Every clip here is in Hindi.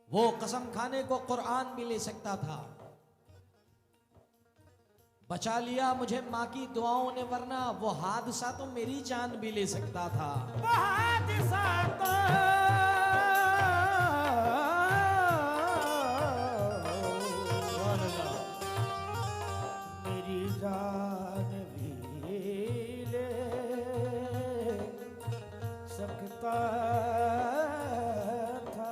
वो कसम खाने को कुरान भी ले सकता था। बचा लिया मुझे माँ की दुआओं ने, वरना वो हादसा तो मेरी जान भी ले सकता था। वो हादसा तो मेरी जान भी ले सकता था।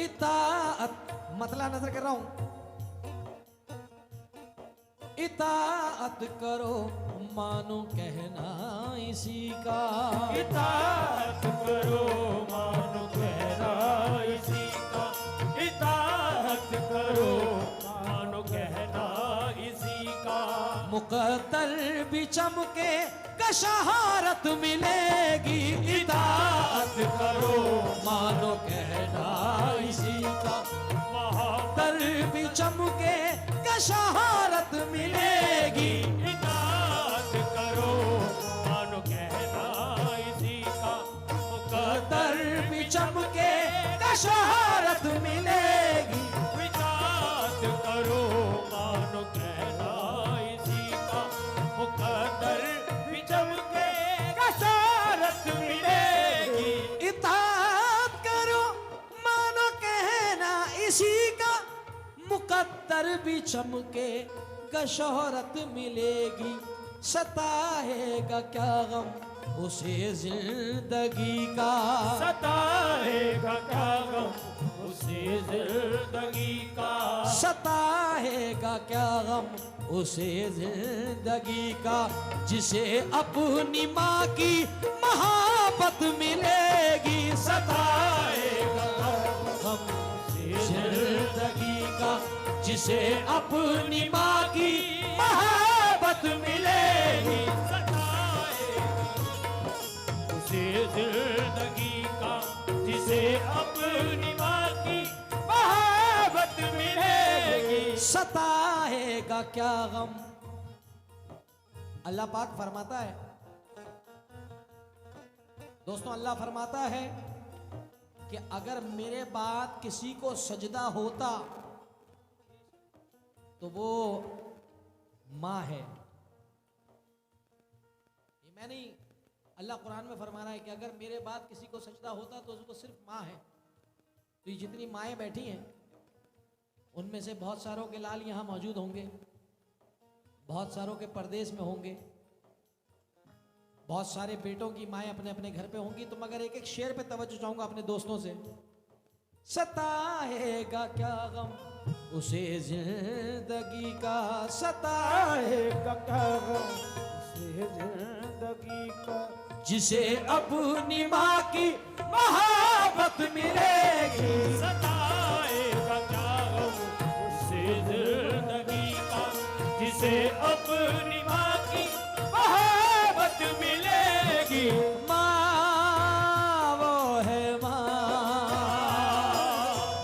इताअत मतला नजर कर रहा हूं। इताअत करो मानो कहना इसी का। इताअत करो मानो कहना इसी का। इताअत करो मानो कहना इसी का। मुकद्दर भी चमके कशहारत मिलेगी। इताअत करो मानो कहना इसी का। मुकद्दर भी चमके कशहारत मिलेगी। इताअत करो मानो कहना इसी का। मुकद्दर भी चमके कशहारत मिलेगी। इताअत करो मानो कहना इसी का। मुकद्दर भी चमके कशहारत मिलेगी। इताअत करो मानो कहना इसी का। मुकद्दर भी चमके शोहरत मिलेगी। सताएगा क्या गम उसे जिंदगी का। सताएगा क्या गम उसे जिंदगी का। सताएगा क्या गम उसे जिंदगी का। जिसे अपनी माँ की मोहब्बत मिलेगी। सताएगा गम उसे जिंदगी का। जिसे अपनी माँ की मोहब्बत मिलेगी। उसे जिंदगी का। जिसे अपनी माँ की मोहब्बत मिलेगी। सताएगा क्या गम। अल्लाह पाक फरमाता है दोस्तों, अल्लाह फरमाता है कि अगर मेरे बाद किसी को सजदा होता तो वो माँ है। ये मैं नहीं, अल्लाह कुरान में फरमा रहा है कि अगर मेरे बाद किसी को सजदा होता तो उसको सिर्फ माँ है। तो ये जितनी माएँ बैठी हैं उनमें से बहुत सारों के लाल यहाँ मौजूद होंगे, बहुत सारों के परदेश में होंगे, बहुत सारे बेटों की माएँ अपने अपने घर पे होंगी। तो मगर एक एक शेर पे तवज्जो चाहूंगा अपने दोस्तों से। सताएगा क्या गम उसे जिंदगी का। सताएगा क्या गम उसे जिंदगी का। जिसे अपनी माँ की मोहब्बत मिलेगी। सताएगा क्या गम उसे जिंदगी का। जिसे अपनी माँ की मोहब्बत मिलेगी। माँ वो है माँ,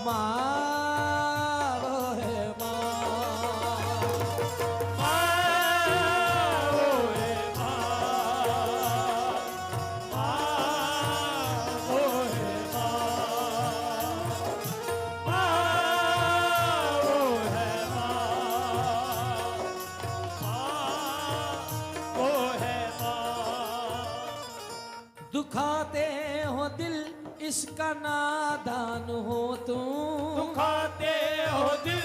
माँ वो है माँ, माँ वो है माँ, माँ वो है माँ, माँ वो है माँ, माँ वो है माँ। दुखाते हो दिल इसका नादान हो तुम। दुखाते हो दिल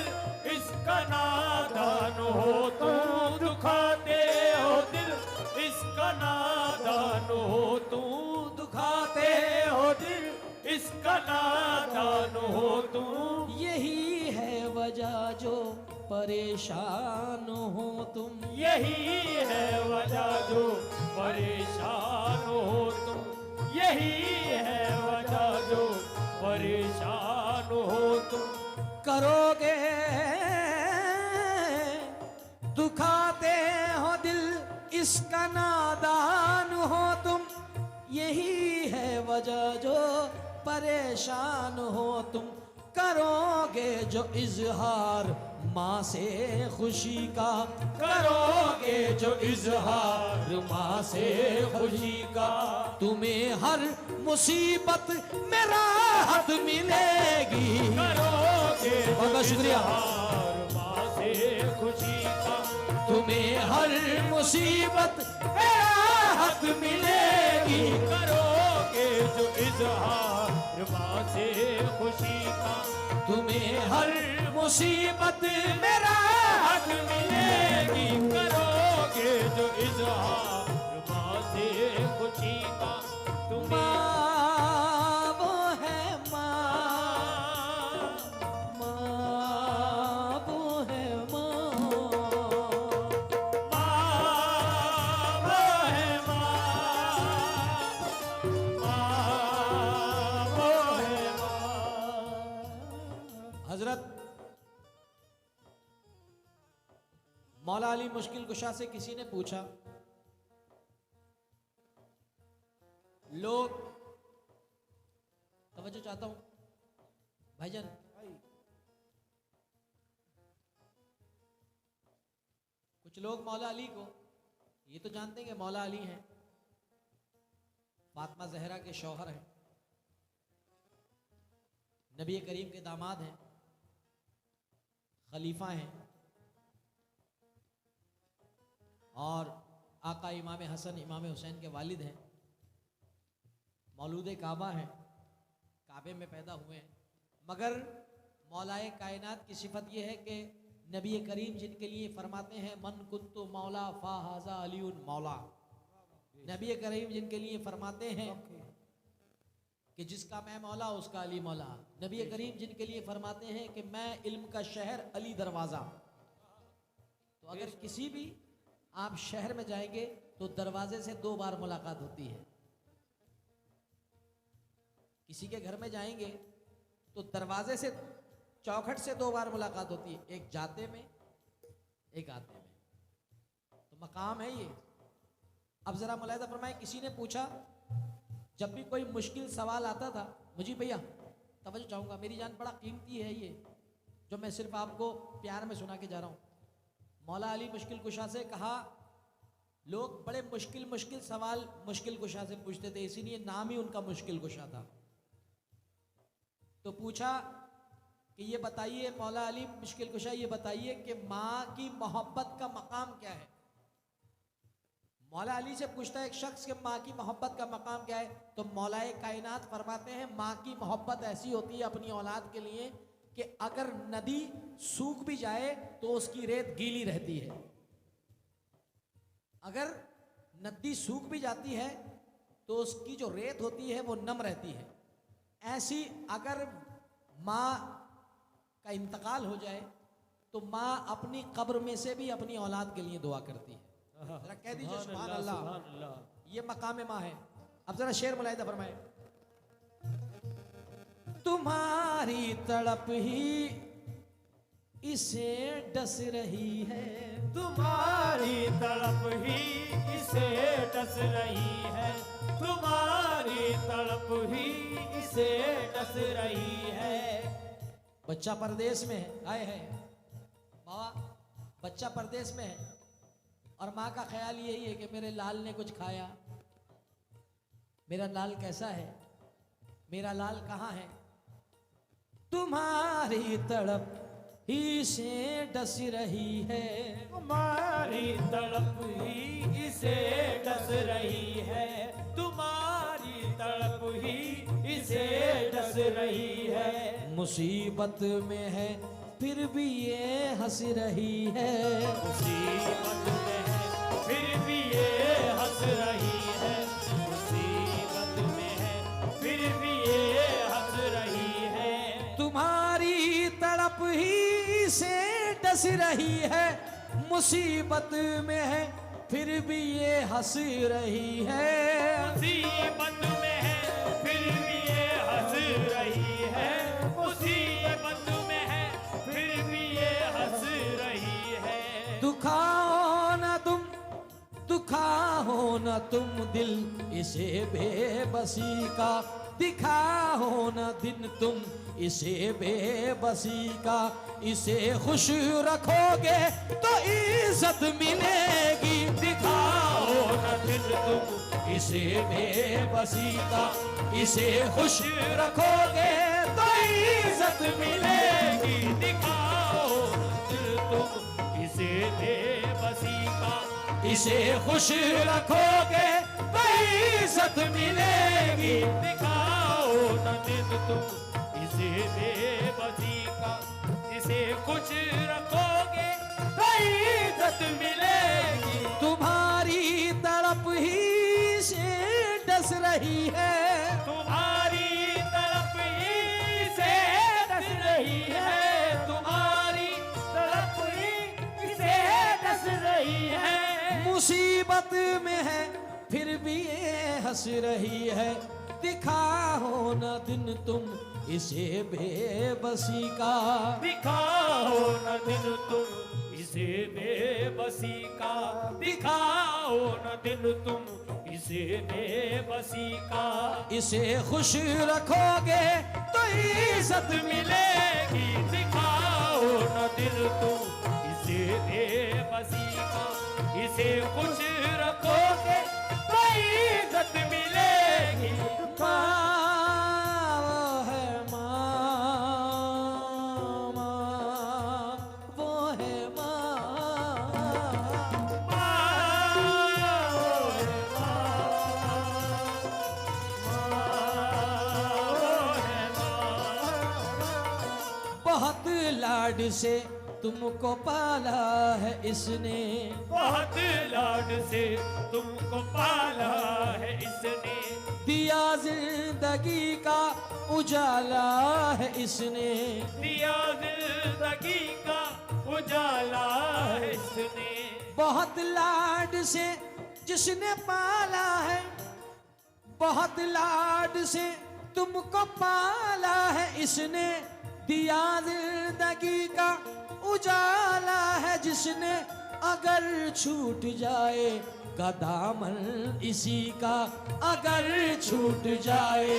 इसका नादान हो तुम। दुखाते हो दिल इसका नादान हो तुम। दुखाते हो दिल इसका नादान हो तुम। यही है वजह जो परेशान हो तुम। यही है वजह जो परेशान हो तुम। यही है वजह जो परेशान हो तुम। करोगे दुखाते हो दिल इसका नादान हो तुम। यही है वजह जो परेशान हो तुम। करोगे जो इजहार माँ से खुशी का। करोगे जो इजहार माँ से खुशी का। तुम्हें हर मुसीबत में राहत मिले। शुक्रिया। इजहार माँ से खुशी का, तुम्हें हर मुसीबत में राहत मिलेगी। करोगे जो इजहार माँ से खुशी का, तुम्हें हर मुसीबत में राहत मिलेगी। करोगे जो इजहार माँ से खुशी का। तुम्हें माँ वो है माँ, माँ वो है माँ, माँ वो है माँ, माँ वो है माँ। हजरत मौला अली मुश्किल कुशा से किसी ने पूछा, लोग, तवज्जो चाहता हूं भाईजान, कुछ लोग मौला अली को ये तो जानते हैं कि मौला अली हैं, फातिमा जहरा के शौहर हैं, नबी करीम के दामाद हैं, खलीफा हैं और आका इमाम हसन इमाम हुसैन के वालिद हैं, मौलूद काबा हैं, काबे में पैदा हुए हैं। मगर मौलाए कायनात की सिफत यह है कि नबी करीम जिनके लिए फरमाते हैं मन कुन्तु मौला फ़ाहाज़ा अलीउन मौला, नबी करीम जिनके लिए फरमाते हैं कि जिसका मैं मौला उसका अली मौला, नबी करीम जिनके लिए फरमाते हैं कि मैं इल्म का शहर अली दरवाज़ा। तो अगर किसी भी आप शहर में जाएंगे तो दरवाजे से 2 बार मुलाकात होती है। किसी के घर में जाएंगे तो दरवाजे से, चौखट से 2 बार मुलाकात होती है, एक जाते में एक आते में। तो मकाम है ये। अब जरा मुलाहिजा फरमाए, किसी ने पूछा, जब भी कोई मुश्किल सवाल आता था, मुझे भैया तवज्जो चाहूंगा, मेरी जान बड़ा कीमती है ये जो मैं सिर्फ आपको प्यार में सुना के जा रहा हूं। मौला अली मुश्किल कुशा से कहा, लोग बड़े मुश्किल मुश्किल सवाल मुश्किल कुशा से पूछते थे, इसीलिए नाम ही उनका मुश्किल कुशा था। तो पूछा कि ये बताइए मौला अली मुश्किल कुशा, ये बताइए कि माँ की मोहब्बत का मकाम क्या है। मौला अली से पूछता है एक शख्स कि माँ की मोहब्बत का मकाम क्या है, तो मौलाए कायनात फरमाते हैं माँ की मोहब्बत ऐसी होती है अपनी औलाद के लिए कि अगर नदी सूख भी जाए तो उसकी रेत गीली रहती है, अगर नदी सूख भी जाती है तो उसकी जो रेत होती है वो नम रहती है। ऐसी अगर माँ का इंतकाल हो जाए तो माँ अपनी कब्र में से भी अपनी औलाद के लिए दुआ करती है। जरा कह दीजिए सुभान अल्लाह, ये मकाम माँ है। अब जरा शेर मुलाहिदा फरमाए, तुम्हारी तड़प ही इसे डस रही है, तुम्हारी तड़प ही इसे डस रही है, तुम्हारी तड़प ही इसे डस रही है। बच्चा परदेश में है, आए है बाबा, बच्चा परदेश में है और माँ का ख्याल यही है कि मेरे लाल ने कुछ खाया, मेरा लाल कैसा है, मेरा लाल कहाँ है। तुम्हारी तड़प ही से डस रही है, तुम्हारी तड़प ही इसे डस रही है, तुम्हारी तड़प ही इसे डस रही है। मुसीबत में है फिर भी ये हंस रही है, मुसीबत में है फिर भी ये हंस रही है, मुसीबत में है फिर भी ये हंस रही है। तुम्हारी तड़प ही से डस रही है, मुसीबत में है फिर भी ये हंस रही है। मुसीबत में है फिर भी ये हंस रही है, मुसीबत में है फिर भी ये हंस रही है। दुखाओ न तुम, दुखाओ न तुम दिल इसे बेबसी का, दिखाओ न दिन तुम इसे बेबसी का, इसे खुश रखोगे तो इज्जत मिलेगी। दिखाओ न दिन तुम इसे बेबसी का, इसे खुश रखोगे तो इज्जत मिलेगी। दिखाओ इसे खुश रखोगे तो इज्जत मिलेगी। दिखाओ न दिन तुम इसे बेबसी का, इसे खुश रखोगे तो इज्जत मिलेगी। तुम्हारी तड़प ही से डस रही है, तुम्हारी तरफ ही से डस रही है, तुम्हारी तरफ ही से डस रही है। मुसीबत में है फिर भी ये हंस रही है। दिखाओ न दिन तुम इसे बेबसी का, दिखाओ न दिन तुम इसे बेबसी का, दिखाओ न दिन तुम इसे बेबसी का। इसे खुश रखोगे तो इज्जत मिलेगी। दिखाओ न दिन तुम इसे बेबसी का, इसे खुश रखोगे तो इज्जत मिलेगी। माँ वो है माँ, माँ वो है माँ। बहुत लाड से तुमको पाला है इसने, बहुत लाड से तुमको पाला है इसने, दिया जिंदगी का उजाला है इसने। दिया जिंदगी का उजाला है इसने। बहुत लाड से जिसने पाला है, बहुत लाड से तुमको पाला है इसने, दिया जिंदगी का उजाला है जिसने। अगर छूट जाए दामन इसी का, अगर छूट जाए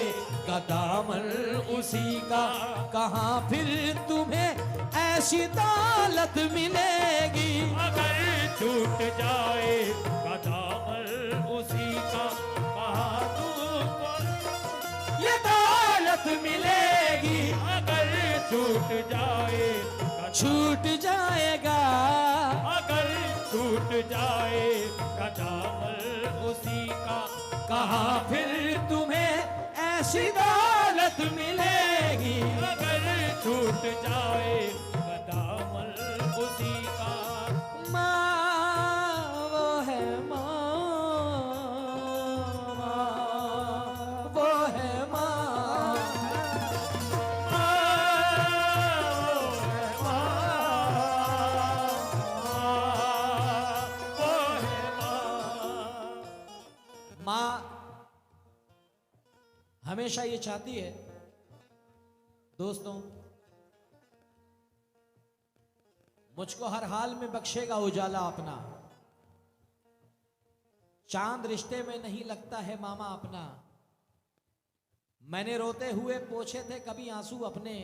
दामन उसी का, कहाँ फिर तुम्हें ऐसी दौलत मिलेगी। अगर छूट जाए दामन उसी का, कहाँ तुमको ये दौलत मिलेगी। अगर छूट जाए, छूट जाएगा, अगर छूट जाए दामन उसी का, कहाँ फिर तुम्हें ऐसी दौलत मिलेगी। अगर छूट जाए दामन उसी का। माँ वो है माँ, माँ वो है माँ। माँ हमेशा ये चाहती है दोस्तों, मुझको हर हाल में बख्शेगा उजाला अपना। चांद रिश्ते में नहीं लगता है मामा अपना। मैंने रोते हुए पोछे थे कभी आंसू अपने,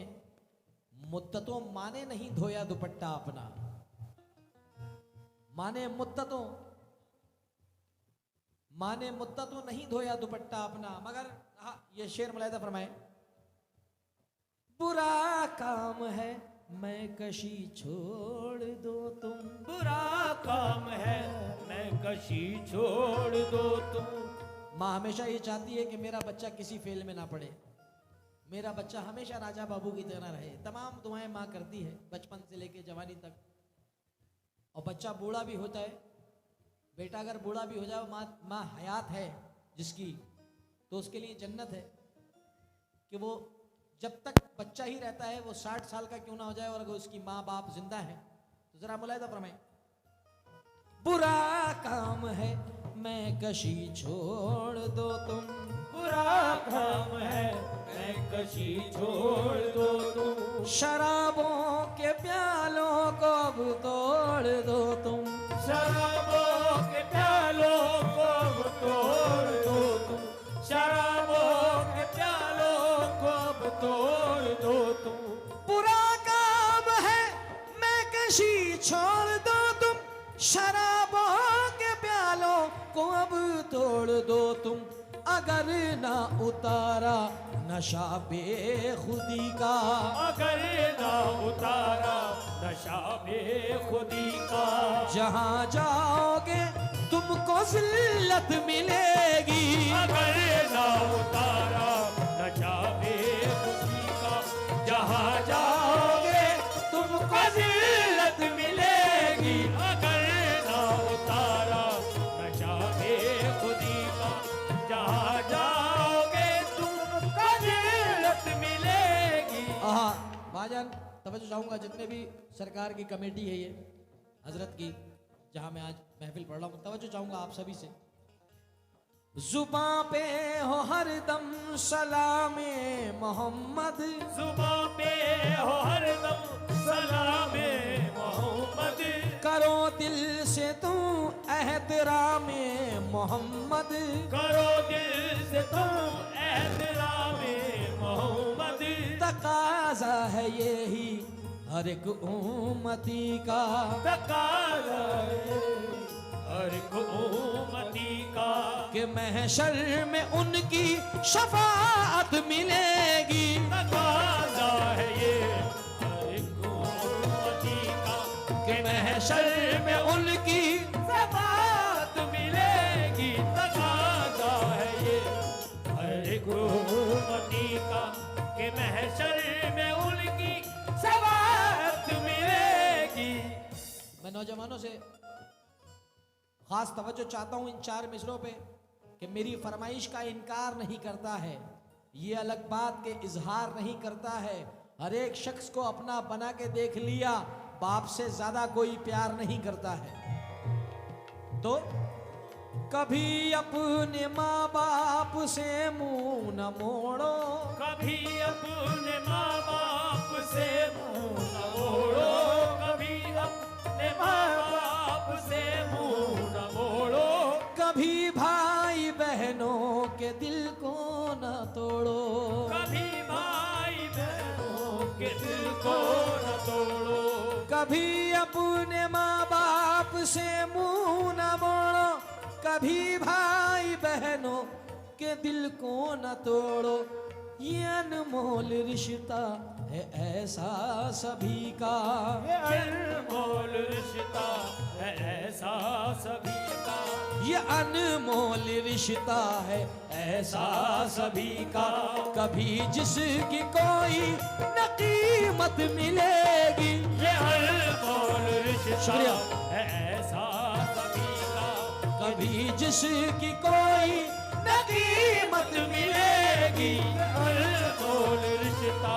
मुद्दतों माने नहीं धोया दुपट्टा अपना। माने मुद्दतों नहीं धोया दुपट्टा अपना। मगर ये शेर मुलाहिदा फरमाए, बुरा काम है मैं कशी छोड़ दो तुम, बुरा काम है मैं कशी छोड़ दो तुम। माँ हमेशा ये चाहती है कि मेरा बच्चा किसी फेल में ना पड़े, मेरा बच्चा हमेशा राजा बाबू की तरह रहे। तमाम दुआएं माँ करती है बचपन से लेके जवानी तक। और बच्चा बूढ़ा भी होता है, बेटा अगर बूढ़ा भी हो जाए, माँ हयात है जिसकी, तो उसके लिए जन्नत है कि वो जब तक बच्चा ही रहता है, वो 60 साल का क्यों ना हो जाए, और अगर उसकी माँ बाप जिंदा है तो जरा मुलाहिदा फरमाएं। बुरा काम है मैं कशी छोड़ दो तुम, बुरा काम है मैं कशी छोड़ दो तुम। शराबों के प्यालों को अब तोड़ दो तुम, शराबों के प्यालों को अब तोड़ दो तुम। शराबों के प्यालों को अब तोड़ दो तुम। बुरा काम है मैं कशी छोड़ दो तुम, शराबों के प्यालों को अब तोड़ दो तुम। अगर ना उतारा नशा बेखुदी का, अगर ना उतारा नशा बेखुदी का। जहाँ जाओगे तुमको जिल्लत मिलेगी। अगर ना उतारा न जावे खुशी का, जहाँ जाओगे तुमको जिल्लत मिलेगी। अगर ना उतारा न जावे खुदी का, जहाँ जाओगे तुमको जिल्लत मिलेगी। हाँ भाईजान, तवज्जो चाहूंगा, जितने भी सरकार की कमेटी है ये हजरत की, जहां मैं आज महफिल पढ़ रहा हूं, तवज्जो चाहूंगा आप सभी से। जुबां पे हो हरदम सलामे मोहम्मद, जुबां पे हो हरदम सलामे मोहम्मद। करो दिल से तुम एहतरामे मोहम्मद, करो दिल से तुम एहतरामे मोहम्मद। तकाजा है यही हर एक उम्मती का, तकाजा है हर एक उम्मती का, कि महशर में उनकी शफाअत मिलेगी। तकाजा है ये हर एक उम्मती का, कि महशर में उनकी शफाअत मिलेगी। तकाजा है ये हर एक उम्मती का, कि महशर में उनकी शफाअत मिलेगी। मैं नौजवानों से खास तवज्जो चाहता हूं इन 4 मिसरों पे, कि मेरी फरमाइश का इनकार नहीं करता है, ये अलग बात के इजहार नहीं करता है। हर एक शख्स को अपना बना के देख लिया, बाप से ज्यादा कोई प्यार नहीं करता है। तो कभी अपने माँ बाप से मुंह न मोड़ो, कभी अपने माँ बाप से मुंह न मोड़ो, कभी अपने माँ बाप से मुंह न मोड़ो। कभी भाई बहनों के दिल को न तोड़ो, कभी भाई बहनों के दिल को न तोड़ो। कभी अपने माँ बाप से मुंह न मोड़ो, कभी भाई बहनों के दिल को न तोड़ो। ये अनमोल रिश्ता है ऐसा सभी का, ये अनमोल रिश्ता है ऐसा सभी का, ये अनमोल रिश्ता है ऐसा सभी का। कभी जिसकी कोई न कीमत मिलेगी, ये अनमोल रिश्ता शुक्रिया। है ऐसा सभी का, कभी जिसकी कोई न कीमत मिलेगी। अनमोल रिश्ता